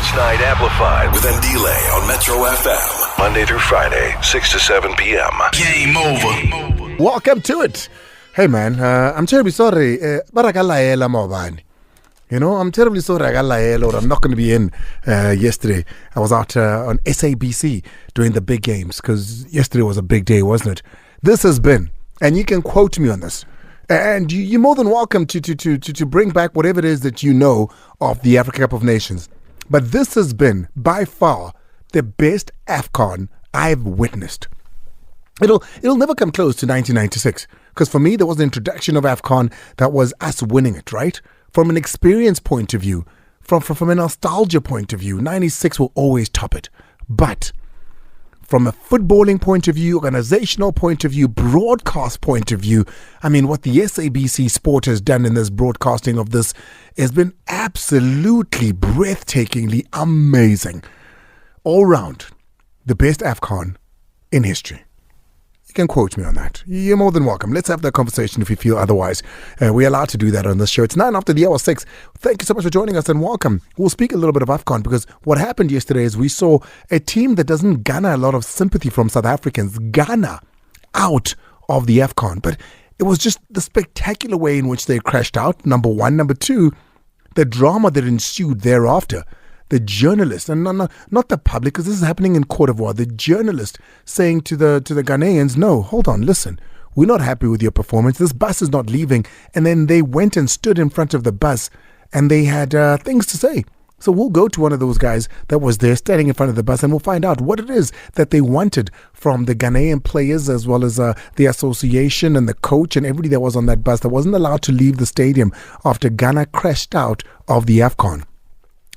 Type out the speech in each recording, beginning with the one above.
Sports Night Amplified with Andile on Metro FM. Monday through Friday, 6 to 7 p.m. Game over. Welcome to it. Hey man, I'm terribly sorry. Barakalaela Mobani. You know, I'm terribly sorry or I'm not going to be in yesterday. I was out on SABC doing the big games because yesterday was a big day, wasn't it? This has been, and you can quote me on this, and you're more than welcome to bring back whatever it is that you know of the Africa Cup of Nations. But this has been, by far, the best AFCON I've witnessed. It'll never come close to 1996, because for me, there was the introduction of AFCON that was us winning it, right? From an experience point of view, from a nostalgia point of view, 96 will always top it. But from a footballing point of view, organizational point of view, broadcast point of view, I mean, what the SABC Sport has done in this broadcasting of this has been absolutely breathtakingly amazing. All round, the best AFCON in history. You can quote me on that. You're more than welcome. Let's have that conversation if you feel otherwise. We're allowed to do that on this show. It's 9 after the hour 6. Thank you so much for joining us and welcome. We'll speak a little bit of AFCON because what happened yesterday is we saw a team that doesn't garner a lot of sympathy from South Africans, Ghana, out of the AFCON. But it was just the spectacular way in which they crashed out, number one. Number two, the drama that ensued thereafter. The journalist, and not the public, because this is happening in Cote d'Ivoire, the journalist saying to the Ghanaians, no, hold on, listen, we're not happy with your performance. This bus is not leaving. And then they went and stood in front of the bus and they had things to say. So we'll go to one of those guys that was there standing in front of the bus and we'll find out what it is that they wanted from the Ghanaian players as well as the association and the coach and everybody that was on that bus that wasn't allowed to leave the stadium after Ghana crashed out of the AFCON.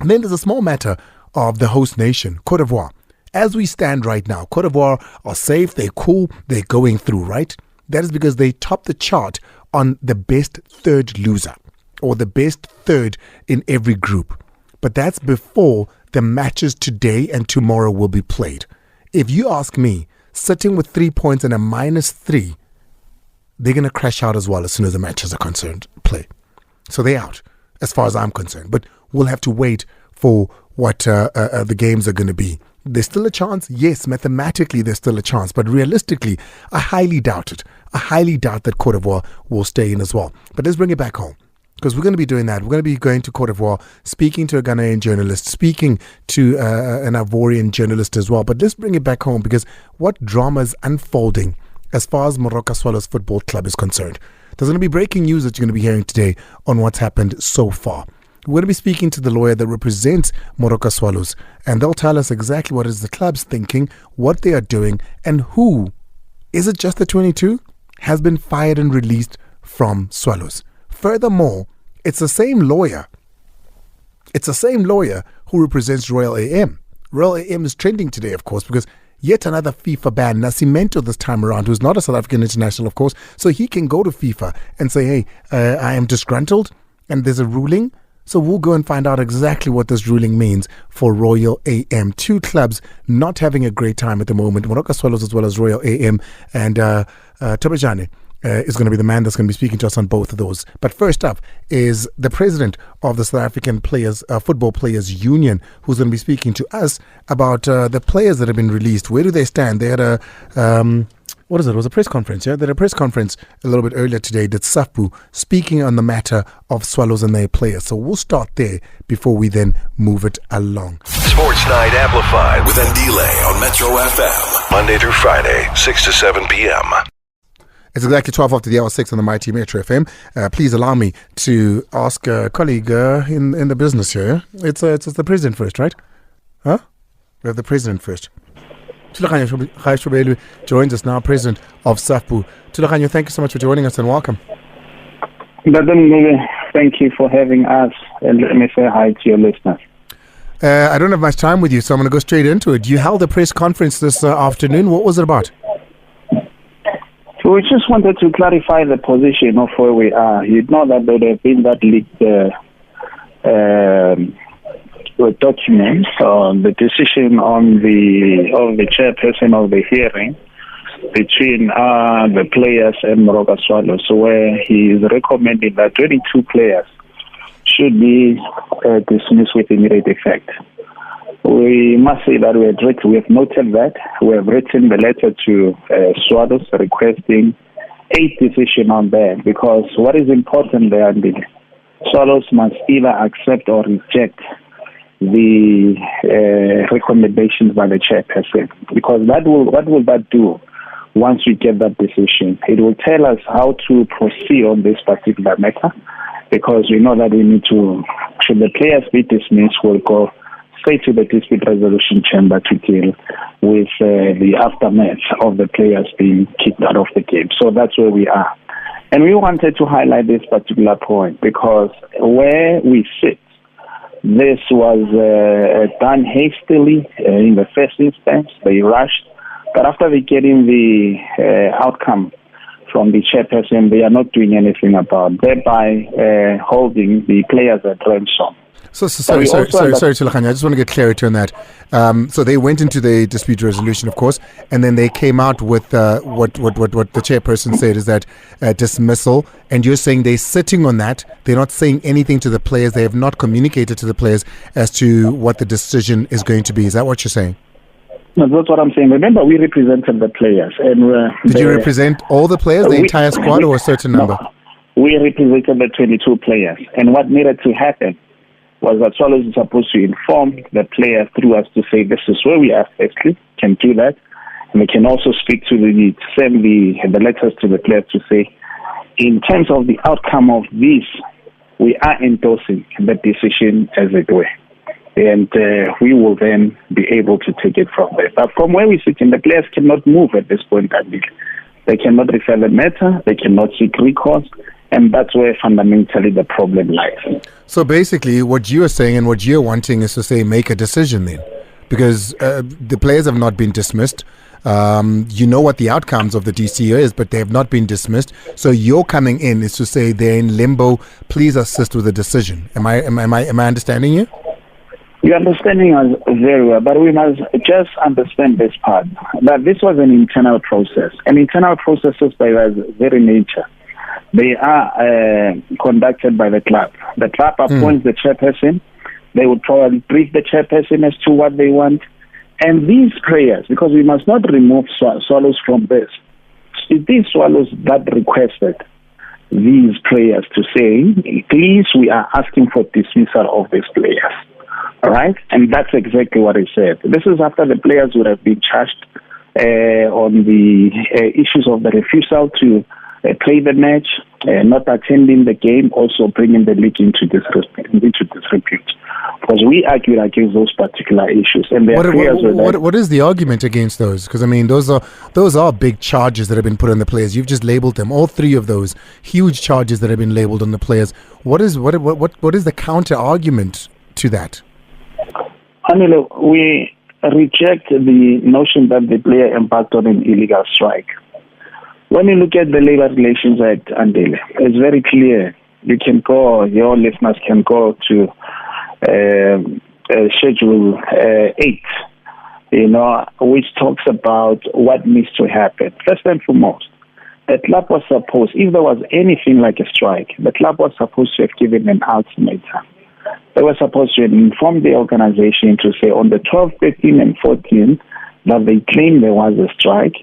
And then there's a small matter of the host nation, Cote d'Ivoire. As we stand right now, Cote d'Ivoire are safe, they're cool, they're going through, right? That is because they topped the chart on the best third loser or the best third in every group. But that's before the matches today and tomorrow will be played. If you ask me, sitting with 3 points and a -3, they're going to crash out as well as soon as the matches are concerned, play. So they're out as far as I'm concerned. But we'll have to wait for what the games are going to be. There's still a chance. Yes, mathematically there's still a chance. But realistically, I highly doubt it. I highly doubt that Cote d'Ivoire will stay in as well. But let's bring it back home. Because we're going to be doing that. We're going to be going to Cote d'Ivoire, speaking to a Ghanaian journalist, speaking to an Ivorian journalist as well. But let's bring it back home because what drama is unfolding as far as Moroka Swallows Football Club is concerned. There's going to be breaking news that you're going to be hearing today on what's happened so far. We're going to be speaking to the lawyer that represents Moroka Swallows, and they'll tell us exactly what is the club's thinking, what they are doing, and who, is it just the 22, has been fired and released from Swallows. Furthermore, it's the same lawyer. It's the same lawyer who represents Royal AM. Royal AM is trending today, of course, because yet another FIFA ban, Nascimento this time around, who's not a South African international, of course, so he can go to FIFA and say, hey, I am disgruntled, and there's a ruling. So we'll go and find out exactly what this ruling means for Royal AM. Two clubs not having a great time at the moment, Moroka Swallows as well as Royal AM. And Thobejane is going to be the man that's going to be speaking to us on both of those. But first up is the president of the South African Football Players Union, who's going to be speaking to us about the players that have been released. Where do they stand? They had what is it? It was a press conference, yeah? They had a press conference a little bit earlier today that SAFPU speaking on the matter of Swallows and their players. So we'll start there before we then move it along. Sports Night Amplified with Andile on Metro FM. Monday through Friday, 6 to 7 p.m. It's exactly 12 after the hour 6 on the Mighty Metro FM. Please allow me to ask a colleague in the business here. It's the president first, right? Huh? We have the president first. Ncube Thobejane joins us now, president of SAFPU. Ncube, thank you so much for joining us and welcome. Thank you for having us, and let me say hi to your listeners. I don't have much time with you, so I'm going to go straight into it. You held a press conference this afternoon. What was it about? So we just wanted to clarify the position of where we are. You know that there have been that leaked documents on the decision on the chairperson of the hearing between the players and Moroka Swallows, where he is recommending that 22 players should be dismissed with immediate effect. We must say that we have noted that. We have written the letter to Swallows requesting a decision on that, because what is important there, Andile, Swallows must either accept or reject the recommendations by the chairperson, because what will that do once we get that decision? It will tell us how to proceed on this particular matter, because we know that we need to, should the players be dismissed, we'll go straight to the dispute resolution chamber to deal with the aftermath of the players being kicked out of the game. So that's where we are. And we wanted to highlight this particular point because where we sit, this was done hastily in the first instance. They rushed. But after they getting the outcome from the chairperson, they are not doing anything about, thereby holding the players at ransom. Sorry, Thobejane, I just want to get clarity on that. So they went into the dispute resolution, of course, and then they came out with what the chairperson said is that dismissal. And you're saying they're sitting on that. They're not saying anything to the players. They have not communicated to the players as to what the decision is going to be. Is that what you're saying? No, that's what I'm saying. Remember, we represented the players. And did you represent all the players, the entire squad, or a certain number? No, we represented the 22 players. And what needed to happen was that Swallows is supposed to inform the players through us to say this is where we are, firstly, can do that. And we can also speak to send the letters to the players to say, in terms of the outcome of this, we are endorsing the decision as it were. And we will then be able to take it from there. But from where we sit, the players cannot move at this point. They cannot refer the matter, they cannot seek recourse, and that's where fundamentally the problem lies. So basically, what you are saying and what you're wanting is to say make a decision then, because the players have not been dismissed. You know what the outcomes of the DCO is, but they have not been dismissed. So you're coming in is to say they're in limbo. Please assist with the decision. Am I understanding you? You're understanding us very well, but we must just understand this part, that this was an internal process. And internal processes by their very nature, they are conducted by the club. The club appoints the chairperson. They would probably brief the chairperson as to what they want. And these players, because we must not remove Swallows from this, it is Swallows that requested these players to say, please, we are asking for dismissal of these players. All right? And that's exactly what he said. This is after the players would have been charged on the issues of the refusal to play the match, not attending the game, also bringing the league into disrepute. Because we argued against those particular issues. And what is the argument against those? Because I mean, those are big charges that have been put on the players. You've just labeled them, all three of those huge charges that have been labeled on the players. What is the counter argument to that? Andile, we reject the notion that the player embarked on an illegal strike. When you look at the Labour Relations Act, Andile, it's very clear. You can go, your listeners can go to Schedule 8, which talks about what needs to happen. First and foremost, the club was supposed, if there was anything like a strike, the club was supposed to have given an ultimatum. They were supposed to inform the organization to say on the 12th, 13th, and 14th that they claimed there was a strike,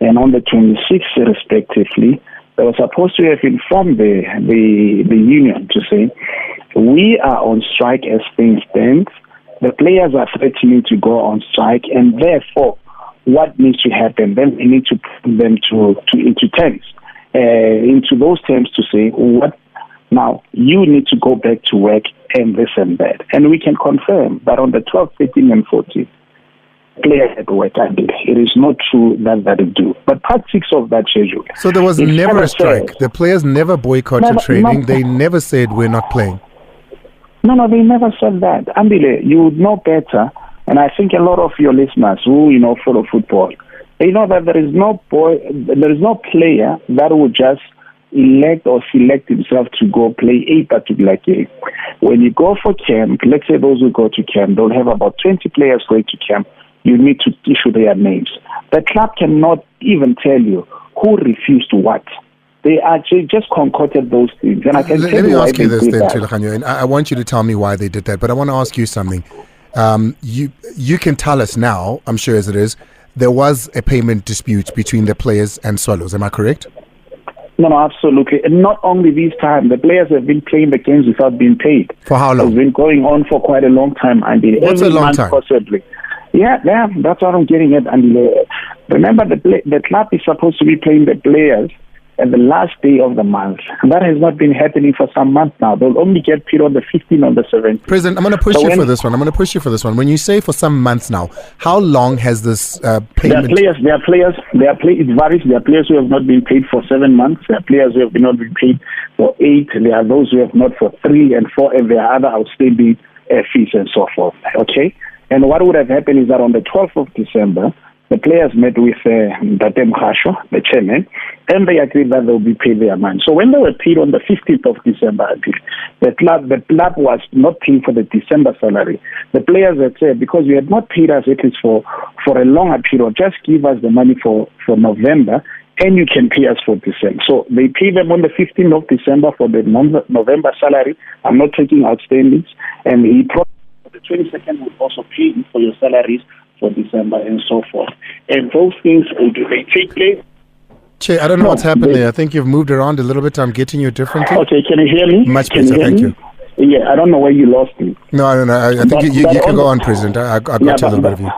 and on the 26th, respectively, they were supposed to have informed the union to say, we are on strike as things stand. The players are threatening to go on strike, and therefore, what needs to happen? Then we need to put them into those terms to say, what now, you need to go back to work and this and that. And we can confirm that on the 12th, 13th, and 14th, players at work. It is not true that they do. But part 6 of that schedule. So there was never a strike. The players never boycotted training. They never said we're not playing. No, they never said that. Andile, you would know better, and I think a lot of your listeners who follow football, they know that there is no player that would just elect or select himself to go play a particular game. When you go for camp, let's say those who go to camp, they'll have about 20 players going to camp. You need to issue their names. The club cannot even tell you who refused what. They actually just concocted those things. And I can tell you why they did that. Let me ask you this then, Thobejane, and I want you to tell me why they did that, but I want to ask you something. You can tell us now, I'm sure as it is, there was a payment dispute between the players and Swallows. Am I correct? No, absolutely. And not only this time, the players have been playing the games without being paid. For how long? It's been going on for quite a long time, Andile. What's a long time? Possibly. Yeah, that's what I'm getting at, Andile. Remember, the club is supposed to be playing the players at the last day of the month. And that has not been happening for some months now. They'll only get paid on the 15th or the 17th. President, I'm going to push you for this one. When you say for some months now, how long has this payment? There are players, it varies. There are players who have not been paid for 7 months. There are players who have not been paid for 8. There are those who have not for 3 and 4, and there are other outstanding fees and so forth. Okay? And what would have happened is that on the 12th of December, the players met with Datem Khasho, the chairman, and they agreed that they will be paid their money. So when they were paid on the 15th of December, the club was not paying for the December salary. The players had said, because you had not paid us at least for a longer period, just give us the money for November, and you can pay us for December. So they paid them on the 15th of December for the November salary. I'm not taking outstandings. And he promised the 22nd would also pay you for your salaries for December and so forth. And those things, do they take place? Che, I don't know what's happened there. I think you've moved around a little bit. I'm getting you differently. Okay, can you hear me? Much better, thank you. Yeah, I don't know where you lost me. No. I think you can go on, President. I got a little bit of you.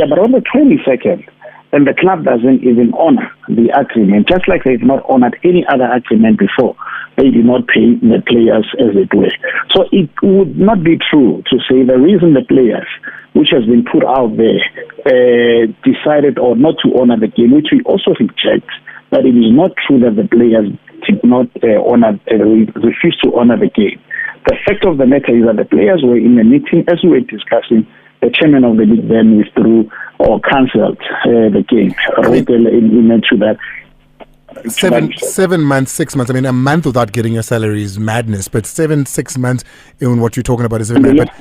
But on the 22nd, and the club doesn't even honor the agreement, just like they've not honored any other agreement before. They did not pay the players as it were. So it would not be true to say the reason the players, which has been put out there, decided or not to honor the game, which we also reject, that it is not true that the players did not refuse to honor the game. The fact of the matter is that the players were in a meeting, as we were discussing. The chairman of the league then withdrew or cancelled the game. To that. 7 months, 6 months. I mean, a month without getting your salary is madness. But 6 months, in what you're talking about is mad. But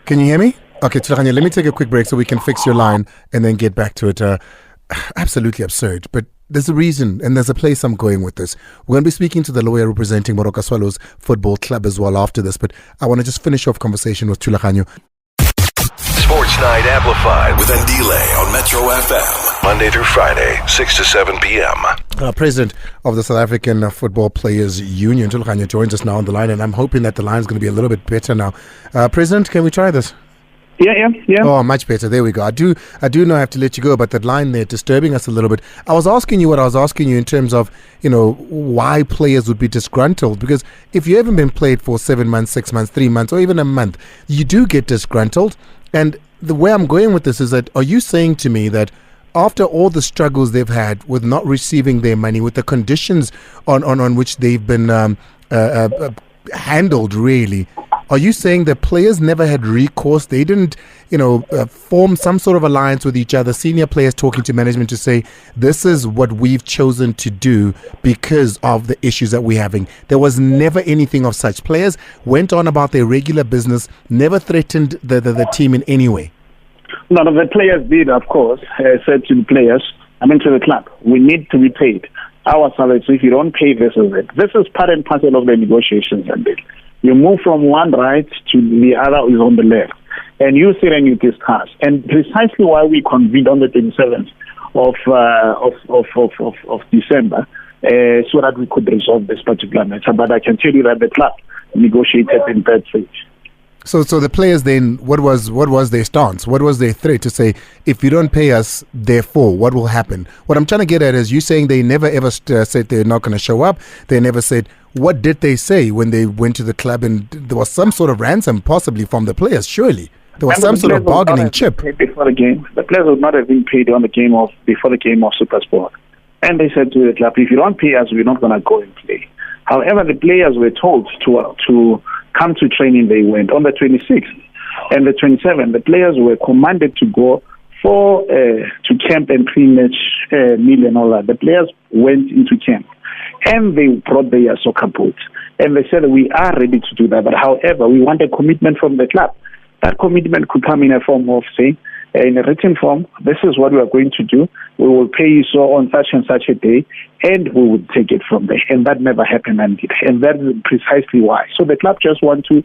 can you hear me? Okay, Thobejane, let me take a quick break so we can fix your line and then get back to it. Absolutely absurd, but there's a reason and there's a place I'm going with this. We're going to be speaking to the lawyer representing Moroka Swallows Football Club as well after this, but I want to just finish off conversation with Thobejane. Sports Night Amplified with Andile on Metro FM. Monday through Friday, 6 to 7 p.m. President of the South African Football Players Union, Thobejane, joins us now on the line, and I'm hoping that the line's going to be a little bit better now. President, can we try this? Yeah. Oh, much better. There we go. I do know I have to let you go, but that line there disturbing us a little bit. I was asking you what I was asking you in terms of, why players would be disgruntled. Because if you haven't been played for 7 months, 6 months, 3 months, or even a month, you do get disgruntled. And the way I'm going with this is that, are you saying to me that after all the struggles they've had with not receiving their money, with the conditions on which they've been handled, really, are you saying that players never had recourse? They didn't, form some sort of alliance with each other, senior players talking to management to say, this is what we've chosen to do because of the issues that we're having? There was never anything of such. Players went on about their regular business, never threatened the team in any way. None of the players did, of course, said to the club, we need to be paid our salaries. So if you don't pay, this is it. This is part and parcel of the negotiations. And you move from one right to the other is on the left. And you sit and you discuss. And precisely why we convened on the 27th of December, so that we could resolve this particular matter. But I can tell you that the club negotiated in bad faith. So the players then, what was their stance? What was their threat to say, if you don't pay us, therefore, what will happen? What I'm trying to get at is you saying they never ever said they're not going to show up. They never said, what did they say when they went to the club and there was some sort of ransom possibly from the players? Surely there was some sort of bargaining chip. Before the game, the players would not have been paid on the game before the game of SuperSport. And they said to the club, if you don't pay us, we're not going to go and play. However, the players were told to come to training. They went on the 26th and the 27th. The players were commanded to go to camp and pre-match meal and all that. The players went into camp and they brought their soccer boots and they said, we are ready to do that. But however, we want a commitment from the club. That commitment could come in a form of saying, in a written form, this is what we are going to do. We will pay you so on such and such a day, and we will take it from there. And that never happened, and that is precisely why. So the club just want to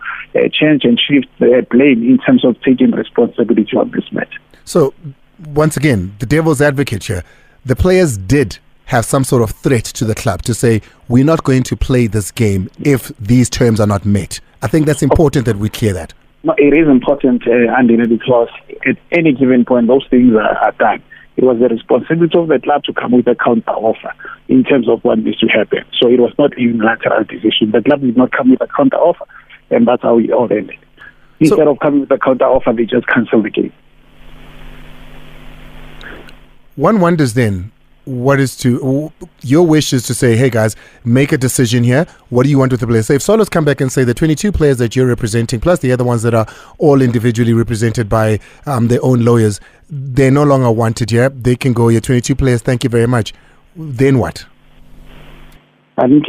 change and shift the blame in terms of taking responsibility on this matter. So, once again, the devil's advocate here, the players did have some sort of threat to the club to say, we're not going to play this game if these terms are not met. I think that's important that we clear that. No, it is important, Andile, because at any given point, those things are done. It was the responsibility of the club to come with a counter offer in terms of what needs to happen. So it was not a unilateral decision. The club did not come with a counter offer, and that's how it all ended. Instead of coming with a counter offer, they just cancelled the game. One wonders then, your wish is to say, hey guys, make a decision here. What do you want with the players? So if Swallows come back and say the 22 players that you're representing, plus the other ones that are all individually represented by their own lawyers, they're no longer wanted here. They can go, your 22 players, thank you very much. Then what? I'm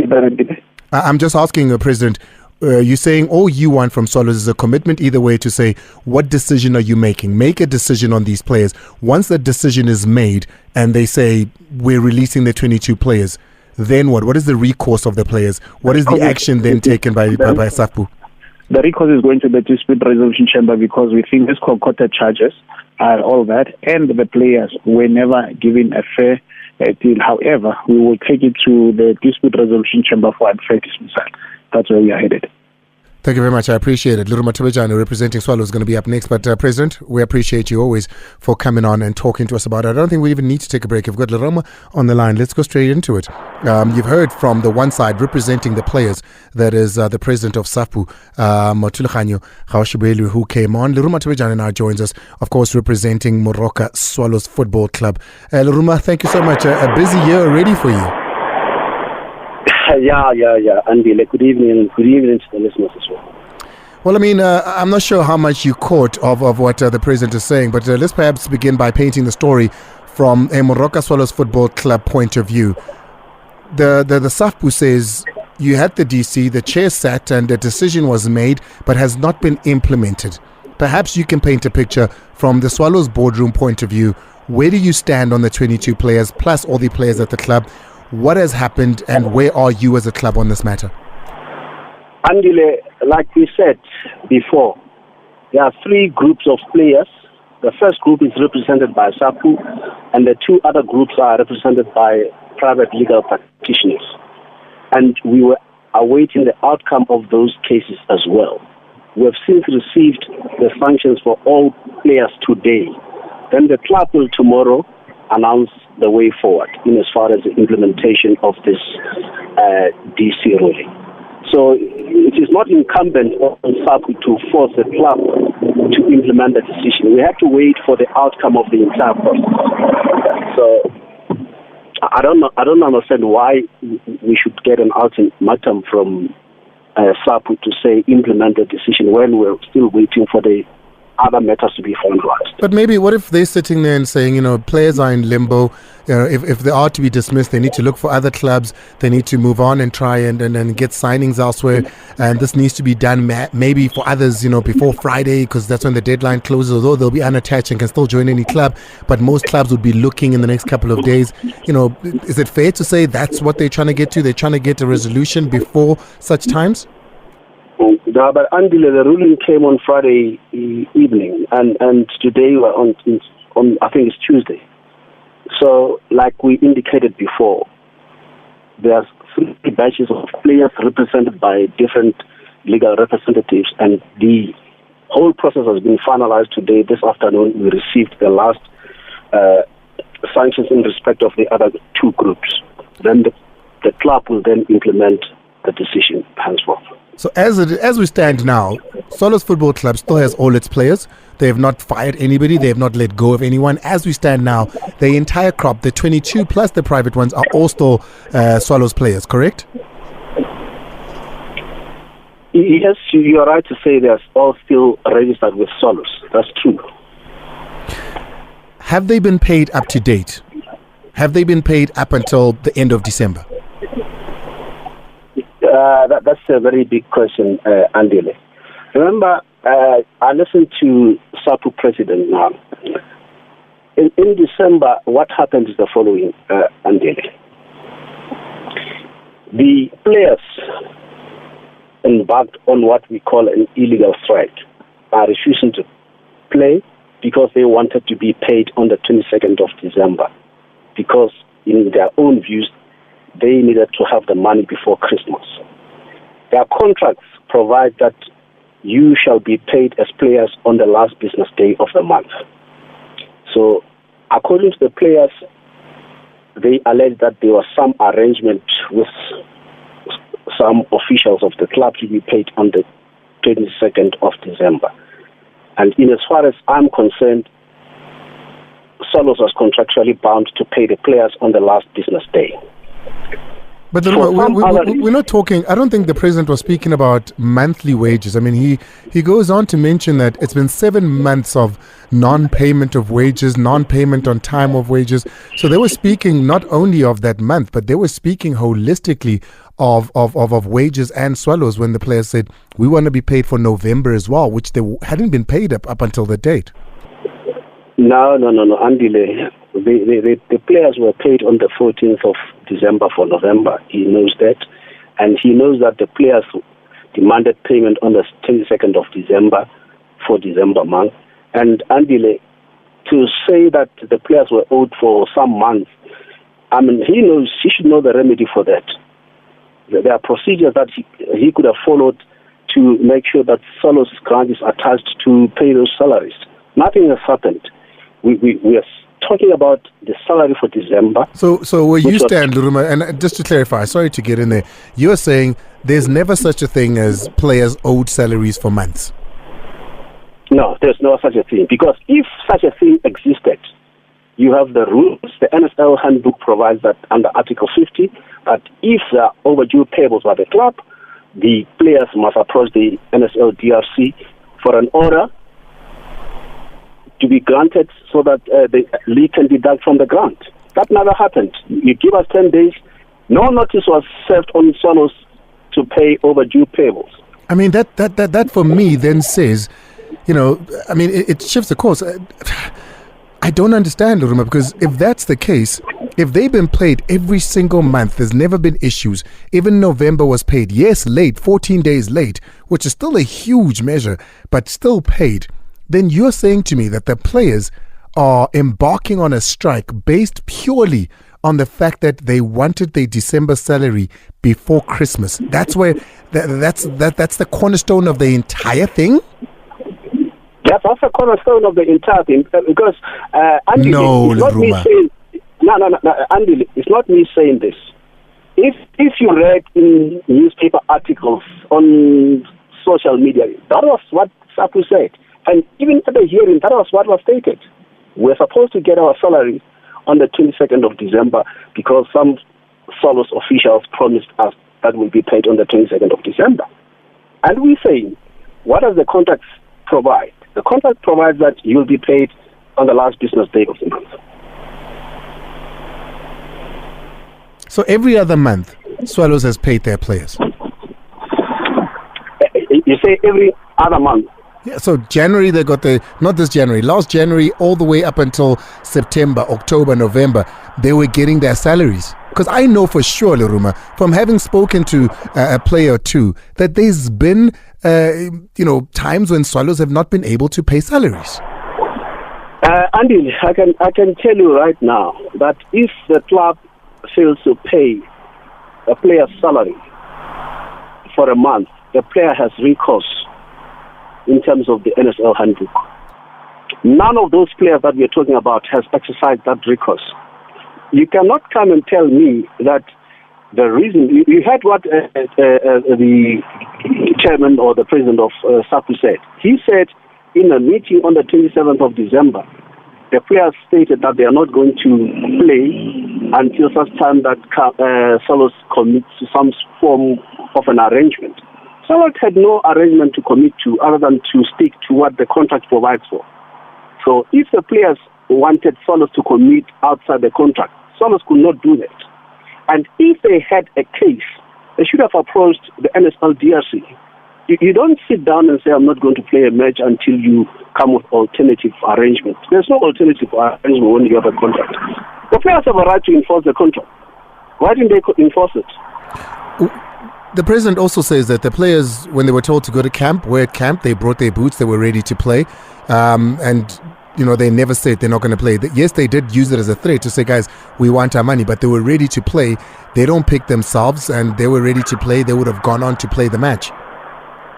just asking the President, you're saying all you want from Swallows is a commitment either way to say, what decision are you making? Make a decision on these players. Once that decision is made and they say, we're releasing the 22 players, then what? What is the recourse of the players? What is the action then taken by SAFPU? The recourse is going to the dispute resolution chamber because we think these concocted charges are all that, and the players were never given a fair deal. However, we will take it to the dispute resolution chamber for unfair dismissal. That's where we are headed. Thank you very much. I appreciate it. Leruna Thobejane, representing Swallows, is going to be up next. But President, we appreciate you always for coming on and talking to us about it. I don't think we even need to take a break. We've got Leruma on the line. Let's go straight into it. You've heard from the one side representing the players, that is the president of SAFPU, who came on. Leruna Thobejane now joins us, of course, representing Moroka Swallows Football Club. Leruma, thank you so much. A busy year already for you. Yeah. Andile, good evening to the listeners as well. Well, I mean, I'm not sure how much you caught of what the president is saying, but let's perhaps begin by painting the story from a Moroka Swallows Football Club point of view. The SAFPU says you had the DC, the chair sat, and a decision was made, but has not been implemented. Perhaps you can paint a picture from the Swallows boardroom point of view. Where do you stand on the 22 players, plus all the players at the club? What has happened and where are you as a club on this matter? Andile, like we said before, there are three groups of players. The first group is represented by SAFPU, and the two other groups are represented by private legal practitioners. And we were awaiting the outcome of those cases as well. We have since received the sanctions for all players today. Then the club will tomorrow announce the way forward in as far as the implementation of this DC ruling. So it is not incumbent on SAFPU to force the club to implement the decision. We have to wait for the outcome of the entire process. So I don't understand why we should get an ultimatum from SAFPU to say implement the decision when we're still waiting for the other matters to be finalized. But maybe what if they're sitting there and saying, players are in limbo. If they are to be dismissed, they need to look for other clubs. They need to move on and try and get signings elsewhere. And this needs to be done maybe for others, before Friday, because that's when the deadline closes, although they'll be unattached and can still join any club. But most clubs would be looking in the next couple of days. Is it fair to say that's what they're trying to get to? They're trying to get a resolution before such times? No, but Andile, the ruling came on Friday evening, and today we're on I think it's Tuesday. So, like we indicated before, there's three batches of players represented by different legal representatives, and the whole process has been finalized today. This afternoon, we received the last sanctions in respect of the other two groups. Then the club will then implement the decision henceforth. So as we stand now, Swallows Football Club still has all its players. They have not fired anybody. They have not let go of anyone. As we stand now, the entire crop, the 22 plus the private ones, are all still Swallows players, correct? Yes, you are right to say they're all still registered with Swallows. That's true. Have they been paid up to date? Have they been paid up until the end of December? That's a very big question, Andile. Remember, I listened to SAFPU President now, in December, what happened is the following, Andile. The players embarked on what we call an illegal strike, are refusing to play because they wanted to be paid on the 22nd of December, because in their own views, they needed to have the money before Christmas. Their contracts provide that you shall be paid as players on the last business day of the month. So, according to the players, they allege that there was some arrangement with some officials of the club to be paid on the 22nd of December. And in as far as I'm concerned, Swallows was contractually bound to pay the players on the last business day. But we're not talking, I don't think the president was speaking about monthly wages. I mean, he goes on to mention that it's been 7 months of non-payment of wages, non-payment on time of wages. So they were speaking not only of that month, but they were speaking holistically of wages and Swallows when the players said, we want to be paid for November as well, which they hadn't been paid up until the date. No, Andile. The players were paid on the 14th of December for November. He knows that. And he knows that the players demanded payment on the 22nd of December for December month. And Andile, to say that the players were owed for some months, I mean, he should know the remedy for that. There are procedures that he could have followed to make sure that Swallows' grant is attached to pay those salaries. Nothing has happened. We are talking about the salary for December. So where you stand, Leruna, and just to clarify, sorry to get in there, you're saying there's never such a thing as players owed salaries for months? No, there's no such a thing. Because if such a thing existed, you have the rules. The NSL handbook provides that under Article 50, that if there are overdue payables by the club, the players must approach the NSL DRC for an order to be granted so that the league can deduct from the grant. That never happened. You give us 10 days. No notice was served on Swallows to pay overdue payables. I mean, that for me then says, it shifts the course. I don't understand, Leruna, because if that's the case, if they've been paid every single month, there's never been issues. Even November was paid, yes, late, 14 days late, which is still a huge measure, but still paid. Then you're saying to me that the players are embarking on a strike based purely on the fact that they wanted their December salary before Christmas. That's where that's the cornerstone of the entire thing. That's the cornerstone of the entire thing, because Andile, it's not me saying. No, Andile, it's not me saying this. If you read in newspaper articles on social media, that was what SAFPU said. And even at the hearing, that was what was stated. We're supposed to get our salary on the 22nd of December because some Swallows officials promised us that we'll be paid on the 22nd of December. And we're saying, what does the contract provide? The contract provides that you'll be paid on the last business day of the month. So every other month, Swallows has paid their players? You say every other month? Yeah, so January they got last January all the way up until September, October, November, they were getting their salaries. Because I know for sure, Leruna, from having spoken to a player or two, that there's been, times when Swallows have not been able to pay salaries. Andile, I can tell you right now that if the club fails to pay a player's salary for a month, the player has recourse in terms of the NSL handbook. None of those players that we're talking about has exercised that recourse. You cannot come and tell me that the reason... You heard what the chairman or the president of SAFPU said. He said in a meeting on the 27th of December, the players stated that they are not going to play until such time that Swallows commits to some form of an arrangement. Swallows had no arrangement to commit to other than to stick to what the contract provides for. So if the players wanted Swallows to commit outside the contract, Swallows could not do that. And if they had a case, they should have approached the NSL DRC You don't sit down and say, I'm not going to play a match until you come with alternative arrangements. There's no alternative arrangement when you have a contract. The players have a right to enforce the contract. Why didn't they enforce it? The president also says that the players, when they were told to go to camp, were at camp, they brought their boots, they were ready to play. And, they never said they're not going to play. Yes, they did use it as a threat to say, guys, we want our money, but they were ready to play. They don't pick themselves, and they were ready to play. They would have gone on to play the match.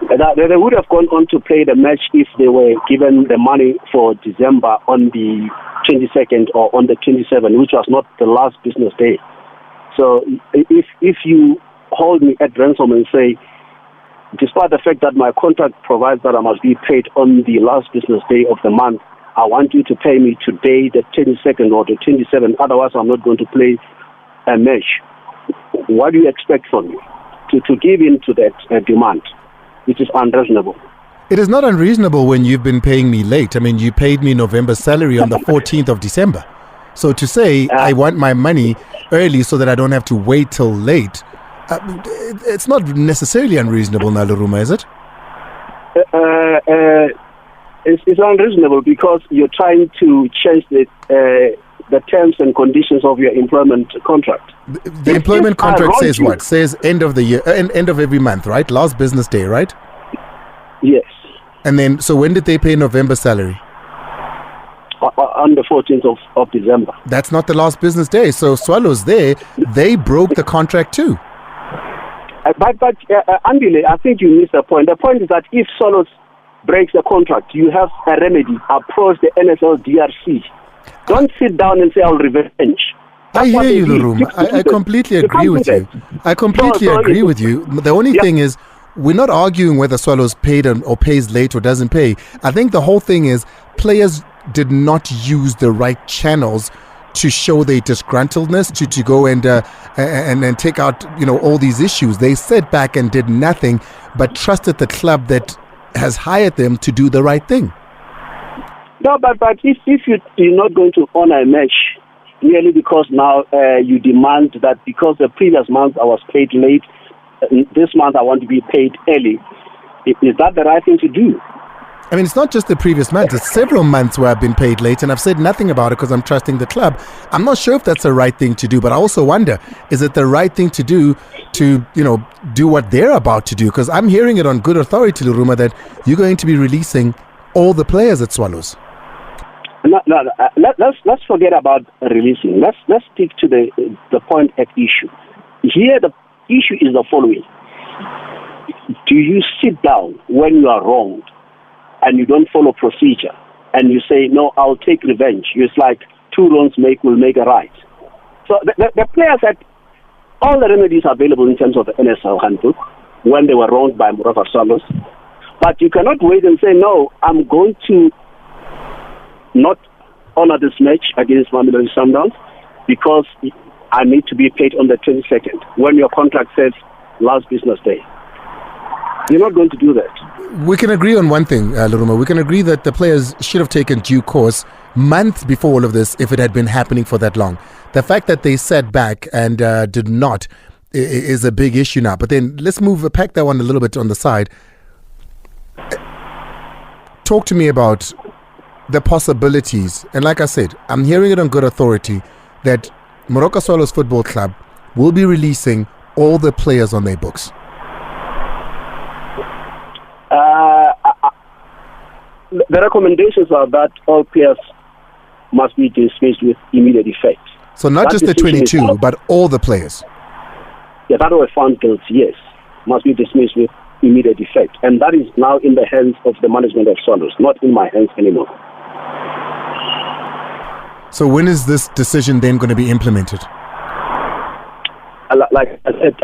They would have gone on to play the match if they were given the money for December on the 22nd or on the 27th, which was not the last business day. So if you hold me at ransom and say, despite the fact that my contract provides that I must be paid on the last business day of the month, I want you to pay me today, the 22nd or the 27th, otherwise I'm not going to play a match. What do you expect from me? To give in to that demand, which is unreasonable. It is not unreasonable when you've been paying me late. I mean, you paid me November's salary on the 14th of December. So to say I want my money early so that I don't have to wait till late, it's not necessarily unreasonable, Leruna, is it? It's unreasonable because you're trying to change the terms and conditions of your employment contract. The employment contract says what? Says end of the year, end of every month, right? Last business day, right? Yes. And then, so when did they pay November salary? On the 14th of December. That's not the last business day. So Swallows they broke the contract too. But Andile, I think you missed the point. The point is that if Swallows breaks the contract, you have a remedy. Approach the NSL DRC. Don't sit down and say, I'll revenge. I hear you, Leruna. I completely agree with you. I completely agree with you. The only thing is, we're not arguing whether Swallows paid or pays late or doesn't pay. I think the whole thing is players did not use the right channels to show their disgruntledness, to go and take out all these issues. They sat back and did nothing but trusted the club that has hired them to do the right thing. No, but if you're not going to honor a match merely because now you demand that because the previous month I was paid late, this month I want to be paid early, is that the right thing to do? I mean, it's not just the previous month. It's several months where I've been paid late, and I've said nothing about it because I'm trusting the club. I'm not sure if that's the right thing to do, but I also wonder, is it the right thing to do do what they're about to do? Because I'm hearing it on good authority, Leruna, that you're going to be releasing all the players at Swallows. No, let's forget about releasing. Let's stick to the point at issue. Here, the issue is the following. Do you sit down when you are wronged and you don't follow procedure and you say, no, I'll take revenge? It's like two wrongs will make a right. So the players had all the remedies available in terms of the NSL handbook when they were wronged by Moroka Swallows. But you cannot wait and say, no, I'm going to not honor this match against Mamelodi Sundowns because I need to be paid on the 22nd when your contract says last business day. You're not going to do that. We can agree on one thing, Leruna. We can agree that the players should have taken due course months before all of this if it had been happening for that long. The fact that they sat back and did not is a big issue now. But then let's pack that one a little bit on the side. Talk to me about the possibilities. And like I said, I'm hearing it on good authority that Moroka Swallows Football Club will be releasing all the players on their books. The recommendations are that all players must be dismissed with immediate effect. So not just the 22, but all the players? Yeah, that were found guilty, yes, must be dismissed with immediate effect. And that is now in the hands of the management of Swallows, not in my hands anymore. So when is this decision then going to be implemented? Like I said,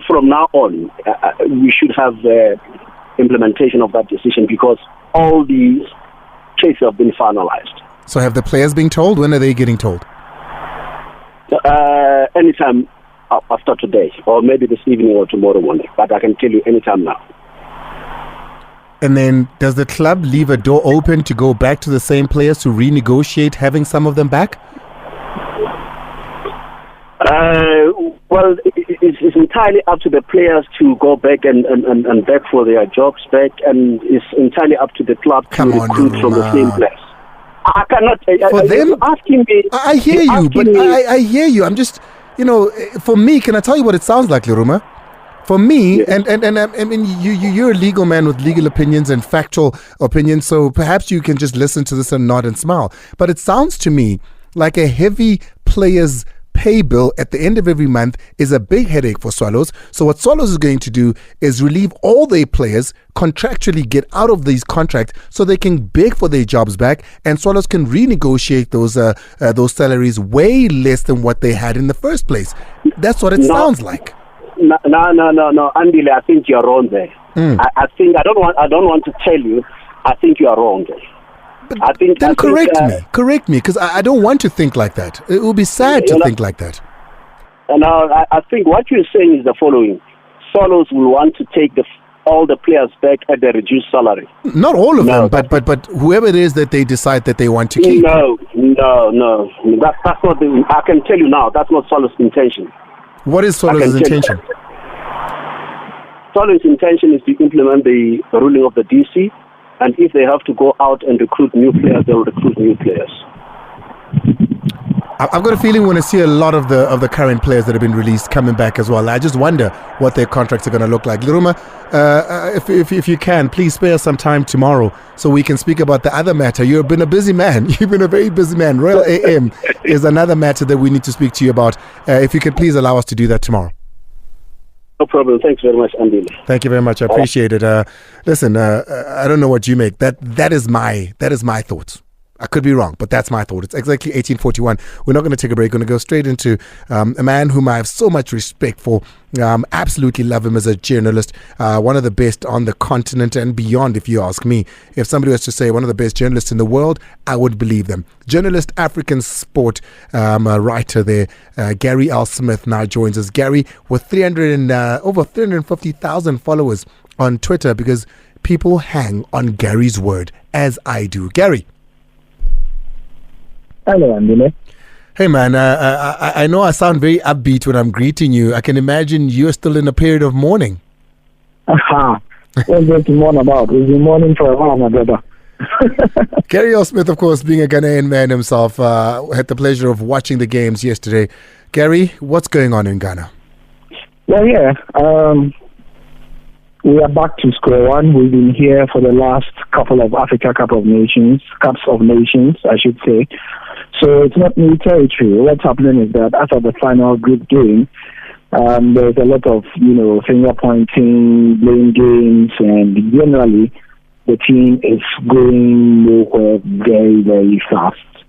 from now on, we should have implementation of that decision because all these cases have been finalized. So have the players been told? When are they getting told? Anytime after today, or maybe this evening or tomorrow morning. But I can tell you anytime now. And then does the club leave a door open to go back to the same players to renegotiate having some of them back? Well, it's entirely up to the players to go back and beg for their jobs back, and it's entirely up to the club to recruit from the same players. I cannot. For them, asking me. I hear you, but I hear you. I'm just, for me, can I tell you what it sounds like, Leruma? For me, yes. and I mean, you're a legal man with legal opinions and factual opinions, so perhaps you can just listen to this and nod and smile. But it sounds to me like a heavy players' pay bill at the end of every month is a big headache for Swallows. So what Swallows is going to do is relieve all their players, contractually get out of these contracts so they can beg for their jobs back, and Swallows can renegotiate those salaries way less than what they had in the first place. That's what it sounds like. No, Andile, I think you're wrong there. I think I don't want to tell you. I think you are wrong there. Correct me, because I don't want to think like that. It will be sad to think like that. And I think what you're saying is the following: Swallows will want to take all the players back at the reduced salary. Not all of them, but whoever it is that they decide that they want to keep. No. That's not the. I can tell you now. That's not Swallows' intention. What is Swallows' intention? Swallows' intention is to implement the ruling of the DC. And if they have to go out and recruit new players, they'll recruit new players. I've got a feeling we're going to see a lot of the current players that have been released coming back as well. I just wonder what their contracts are going to look like. Leruma, if you can, please spare us some time tomorrow so we can speak about the other matter. You've been a busy man. You've been a very busy man. Royal AM is another matter that we need to speak to you about. If you could please allow us to do that tomorrow. No problem. Thanks very much, Andile. Thank you very much. I appreciate it. Listen, I don't know what you make. That is my thoughts. I could be wrong, but that's my thought. It's exactly 1841. We're not going to take a break. We're going to go straight into a man whom I have so much respect for. Absolutely love him as a journalist. One of the best on the continent and beyond, if you ask me. If somebody was to say one of the best journalists in the world, I would believe them. Journalist, African sport writer there, Gary L. Smith now joins us. Gary with over 350,000 followers on Twitter because people hang on Gary's word, as I do. Gary. Hello, Andile. Hey, man, I know I sound very upbeat when I'm greeting you. I can imagine you're still in a period of mourning. Aha. What's there to mourn about? We've been mourning for a while, my brother. Gary L. Smith, of course, being a Ghanaian man himself, had the pleasure of watching the games yesterday. Gary, what's going on in Ghana? Well, yeah. We are back to square one. We've been here for the last couple of Africa Cups of Nations, I should say. So it's not new territory. What's happening is that after the final group game, there's a lot of, finger pointing, blame games, and generally the team is going nowhere very, very fast.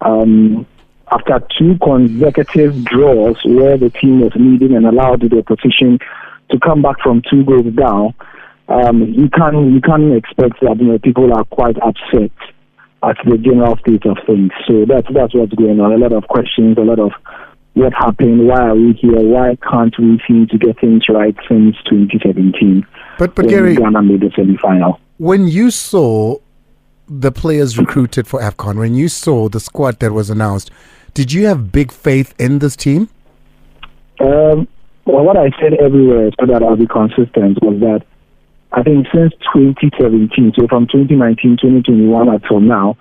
After two consecutive draws where the team was leading and allowed the opposition to come back from 2 goals down, you can't expect that people are quite upset at the general state of things. So that's what's going on. A lot of questions, a lot of what happened, why are we here, why can't we seem to get things right since 2017? But Gary, Ghana made the semi-final. When you saw the players recruited for AFCON, when you saw the squad that was announced, did you have big faith in this team? Well, what I said everywhere, so that I'll be consistent, was that I think since 2017, so from 2019, 2021 until now,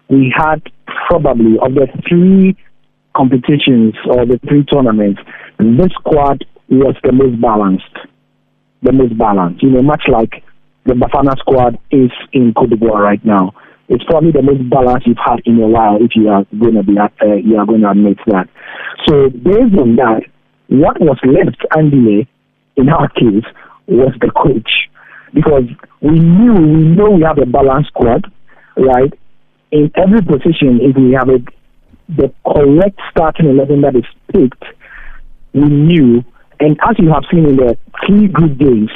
we had probably, of the 3 competitions or the 3 tournaments, this squad was the most balanced. Much like the Bafana squad is in Cote d'Ivoire right now. It's probably the most balanced you've had in a while, if you are going to admit that. So based on that, what was left, Andile, in our case, was the coach. Because we know we have a balanced squad, right? In every position, if we have the correct starting 11 that is picked, we knew, and as you have seen in the 3 good games,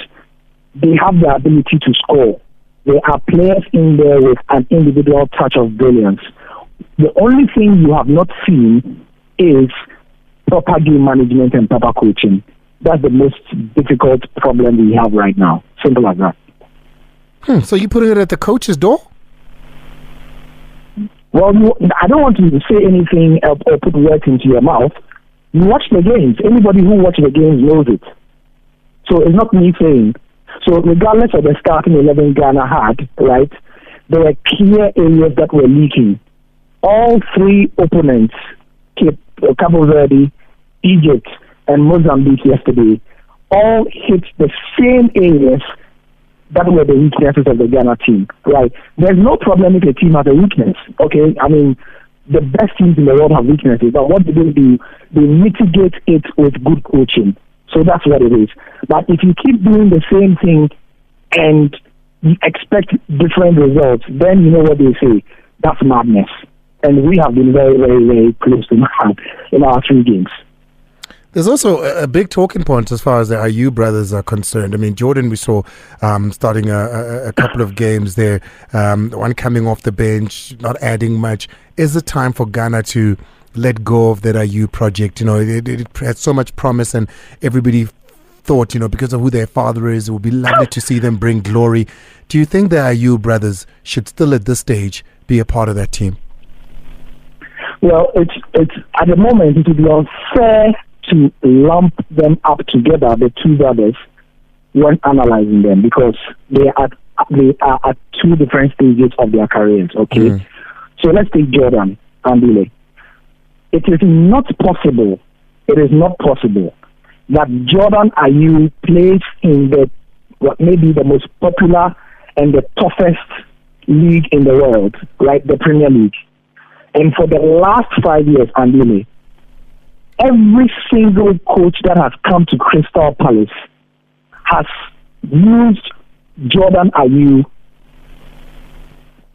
they have the ability to score. There are players in there with an individual touch of brilliance. The only thing you have not seen is proper game management and proper coaching. That's the most difficult problem we have right now. Simple as that. So you putting it at the coach's door? Well, I don't want to say anything or put words into your mouth, You watch the games. Anybody who watches the games knows it. So it's not me saying. So regardless of the starting 11 Ghana had, right, there were clear areas that were leaking. All three opponents, Cabo Verde, Egypt, and Mozambique yesterday, all hit the same areas that were the weaknesses of the Ghana team, right? There's no problem if a team has a weakness, okay? I mean, the best teams in the world have weaknesses, but what do? They mitigate it with good coaching. So that's what it is. But if you keep doing the same thing and you expect different results, then you know what they say, that's madness. And we have been very, very, very close to mad in our 3 games. There's also a big talking point as far as the IU brothers are concerned. I mean, Jordan, we saw starting a couple of games there, one coming off the bench, not adding much. Is it time for Ghana to let go of that IU project? You know, it had so much promise, and everybody thought, you know, because of who their father is, it would be lovely to see them bring glory. Do you think the IU brothers should still at this stage be a part of that team? Well, it's at the moment it would be unfair to lump them up together, the two brothers, when analyzing them, because they are at 2 different stages of their careers. Okay, so let's take Jordan Andile. It is not possible that Jordan Ayew plays in what may be the most popular and the toughest league in the world, right? The Premier League. And for the last 5 years, Andile, every single coach that has come to Crystal Palace has used Jordan Ayew,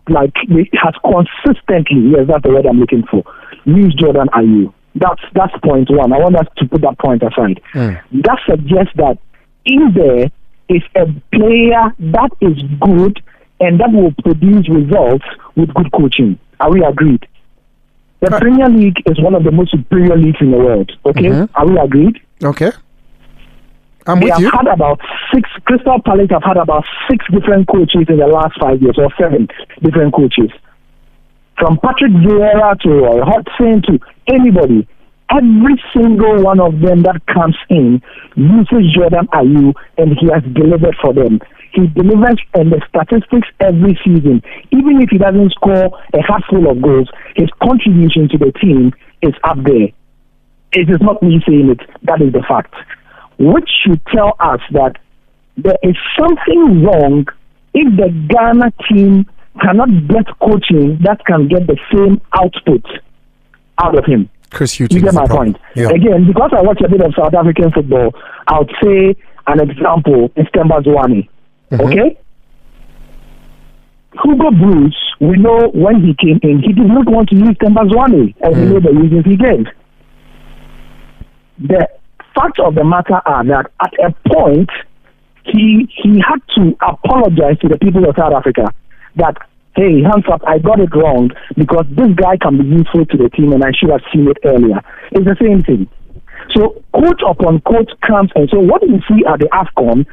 like, has consistently, yes, that's the word I'm looking for, used Jordan Ayew. That's point one. I want us to put that point aside. That suggests that in there is a player that is good and that will produce results with good coaching. Are we agreed? The Premier League is one of the most superior leagues in the world. Okay? Are we agreed? Okay. I'm with you. They have had about 6, Crystal Palace have had about 6 different coaches in the last 5 years, or 7 different coaches. From Patrick Vieira to Roy Hodgson to anybody, every single one of them that comes in uses Jordan Ayew, and he has delivered for them. He delivers in the statistics every season. Even if he doesn't score a handful of goals, his contribution to the team is up there. It is not me saying it, that is the fact. Which should tell us that there is something wrong if the Ghana team cannot get coaching that can get the same output out of him. Chris Hughes, you get my point? Yeah. Again, because I watch a bit of South African football, I would say an example is Themba Zwane. Okay? Hugo Bruce, we know when he came in, he did not want to use Themba Zwane, and we know the reasons he gave. The facts of the matter are that at a point, he had to apologize to the people of South Africa that, hey, hands up, I got it wrong because this guy can be useful to the team and I should have seen it earlier. It's the same thing. So coach upon coach comes, and so what you see at the AFCON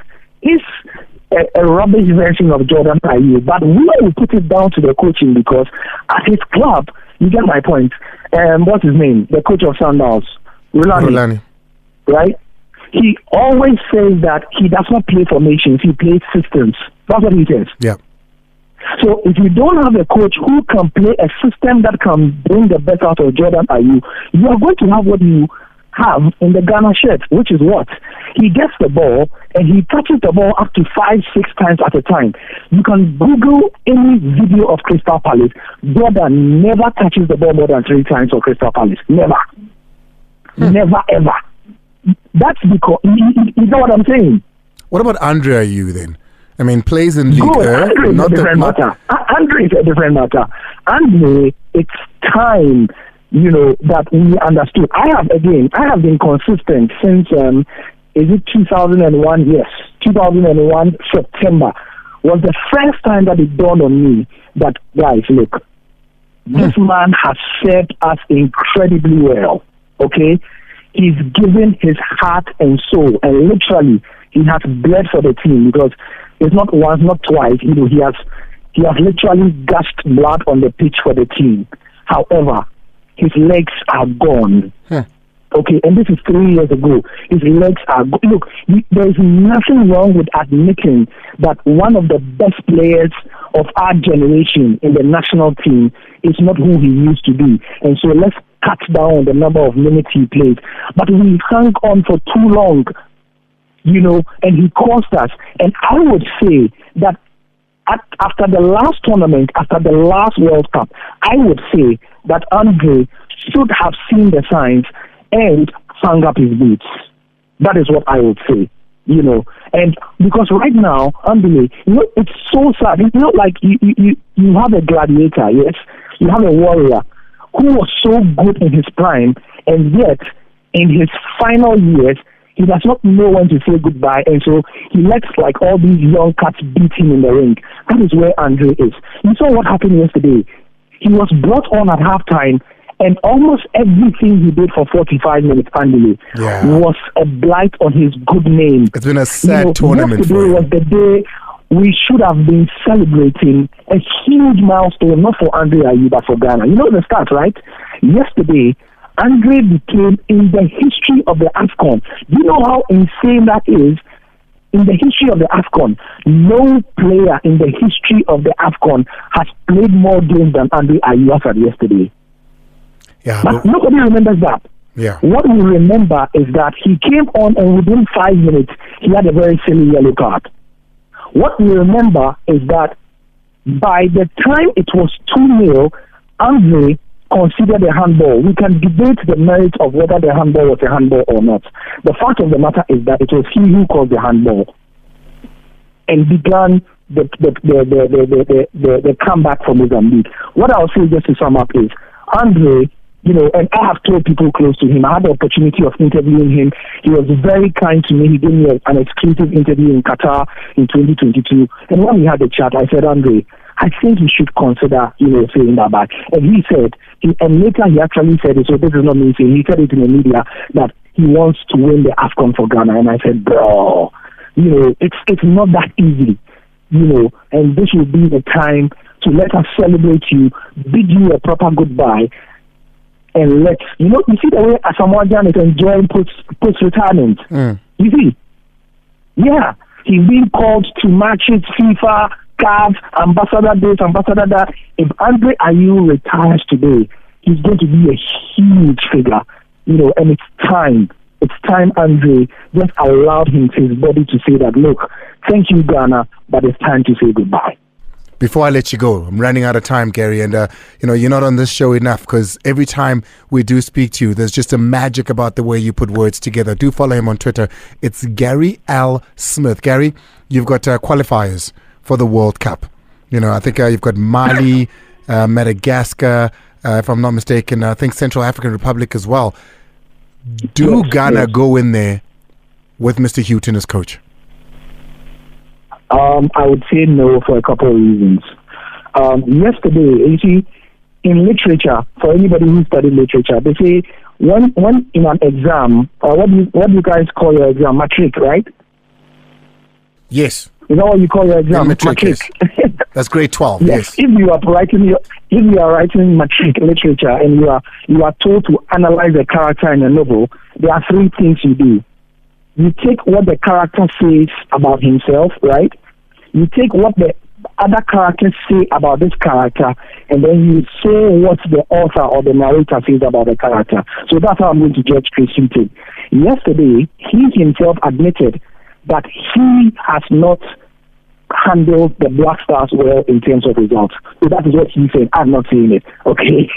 is a rubbish version of Jordan Ayew. But we will put it down to the coaching because at his club, you get my point. What's his name? The coach of Sundowns, Rulani. Right? He always says that he does not play formations, he plays systems. That's what he says. Yeah. So if you don't have a coach who can play a system that can bring the best out of Jordan Ayew, you are going to have what you have in the Ghana shirt, which is what? He gets the ball and he touches the ball up to 5-6 times at a time. You can Google any video of Crystal Palace. Jordan never touches the ball more than 3 times for Crystal Palace. Never. Never, ever. That's because, you know what I'm saying? What about Andre Ayew then? I mean, plays in League Andre is a different matter. Andre is a different matter. Andre, it's time, that we understood. I have been consistent since, is it 2001? Yes, 2001 September was the first time that it dawned on me that, guys, look, this man has served us incredibly well, okay? He's given his heart and soul, and literally, he has bled for the team because it's not once, not twice. He has literally gushed blood on the pitch for the team. However, his legs are gone. Okay, and this is 3 years ago. His legs are look. There is nothing wrong with admitting that one of the best players of our generation in the national team is not who he used to be, and so let's cut down on the number of minutes he plays. But we hung on for too long, and he cost us. And I would say that after the last tournament, after the last World Cup, I would say that Andre should have seen the signs and hung up his boots. That is what I would say, And because right now, Andile, it's so sad. Like you have a gladiator, yes? You have a warrior who was so good in his prime, and yet in his final years, he does not know when to say goodbye, and so he lets like all these young cats beat him in the ring. That is where Andre is. You saw what happened yesterday. He was brought on at halftime, and almost everything he did for 45 minutes, Andile, was a blight on his good name. It's been a sad tournament for him. Yesterday was the day we should have been celebrating a huge milestone, not for Andre Ayew, but for Ghana. You know the stats, right? Yesterday, Andre became in the history of the AFCON. Do you know how insane that is? In the history of the AFCON, no player in the history of the AFCON has played more games than Andre Ayew after yesterday. Yeah, but nobody remembers that. Yeah. What we remember is that he came on and within 5 minutes, he had a very silly yellow card. What we remember is that by the time it was 2-0, Andre considered a handball. We can debate the merit of whether the handball was a handball or not. The fact of the matter is that it was he who caused the handball and began the comeback from Mozambique. What I'll say just to sum up is, Andre, and I have told people close to him, I had the opportunity of interviewing him. He was very kind to me. He gave me an exclusive interview in Qatar in 2022. And when we had the chat, I said, Andre, I think you should consider, saying that back. And he said, and later he actually said it, so this is not me saying, he said it in the media, that he wants to win the AFCON for Ghana. And I said, bro, it's not that easy, and this will be the time to let us celebrate you, bid you a proper goodbye, and let's, you see the way Asamoah Gyan is enjoying post-retirement. You see? Yeah. He's being called to matches, FIFA, CAF, Ambassador this, Ambassador that. If Andre Ayew retires today, he's going to be a huge figure, and it's time. It's time, Andre just allowed his body to say that, look, thank you, Ghana, but it's time to say goodbye. Before I let you go, I'm running out of time, Gary, and you're not on this show enough because every time we do speak to you, there's just a magic about the way you put words together. Do follow him on Twitter. It's Gary L. Smith. Gary, you've got qualifiers for the World Cup. I think you've got Mali, Madagascar, if I'm not mistaken, I think Central African Republic as well. Do Ghana go in there with Mr. Houghton as coach? I would say no for a couple of reasons. Yesterday, you see, in literature, for anybody who studied literature, they say when in an exam, what do you guys call your exam? Matric, right? Yes. Is that what you call your exam? Matric. Yes. That's grade 12. Yes. If you are writing matric literature and you are told to analyze a character in a novel, there are 3 things you do. You take what the character says about himself, right? You take what the other characters say about this character, and then you say what the author or the narrator says about the character. So that's how I'm going to judge Chris Houghton. Yesterday, he himself admitted that he has not handled the Black Stars well in terms of results. So that is what he said. I'm not saying it. Okay?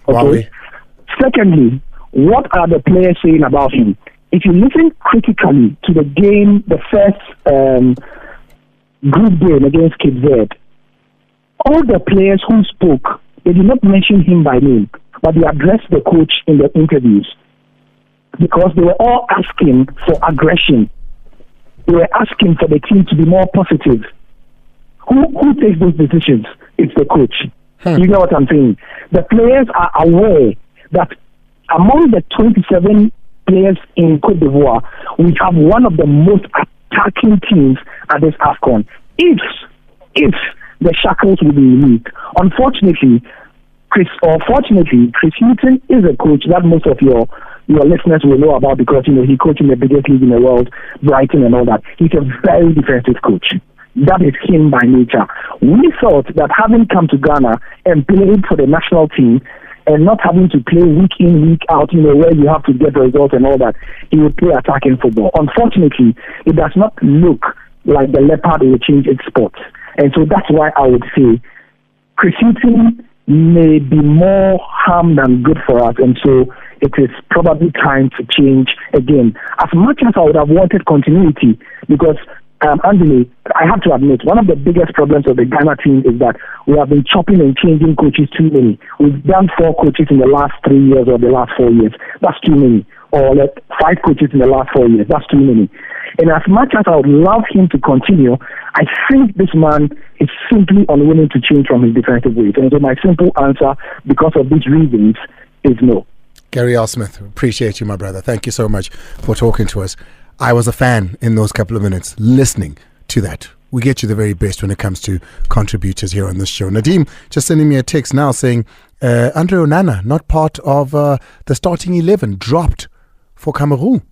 Okay. Secondly, what are the players saying about him? If you listen critically to the game, the first group game against Cape Verde, all the players who spoke, they did not mention him by name, but they addressed the coach in the interviews because they were all asking for aggression. They were asking for the team to be more positive. Who takes those decisions? It's the coach. You know what I'm saying? The players are aware that among the 27 players in Cote d'Ivoire, we have one of the most attacking teams at this AFCON. If the shackles will be removed. Unfortunately, Chris Houghton is a coach that most of your your listeners will know about because, he coached in the biggest league in the world, Brighton and all that. He's a very defensive coach. That is him by nature. We thought that having come to Ghana and played for the national team and not having to play week in, week out, where you have to get results and all that, he would play attacking football. Unfortunately, it does not look like the Leopard will change its spots. And so that's why I would say Christensen may be more harm than good for us, and so it is probably time to change again. As much as I would have wanted continuity, because Andile, I have to admit, one of the biggest problems of the Ghana team is that we have been chopping and changing coaches too many. We've done 4 coaches in the last 3 years or the last 4 years. That's too many. Or 5 coaches in the last 4 years. That's too many. And as much as I would love him to continue, I think this man is simply unwilling to change from his defensive ways. And so my simple answer, because of these reasons, is no. Gary L. Smith, appreciate you, my brother. Thank you so much for talking to us. I was a fan in those couple of minutes listening to that. We get you the very best when it comes to contributors here on this show. Nadeem just sending me a text now saying, Andre Onana, not part of the starting 11, dropped for Cameroon.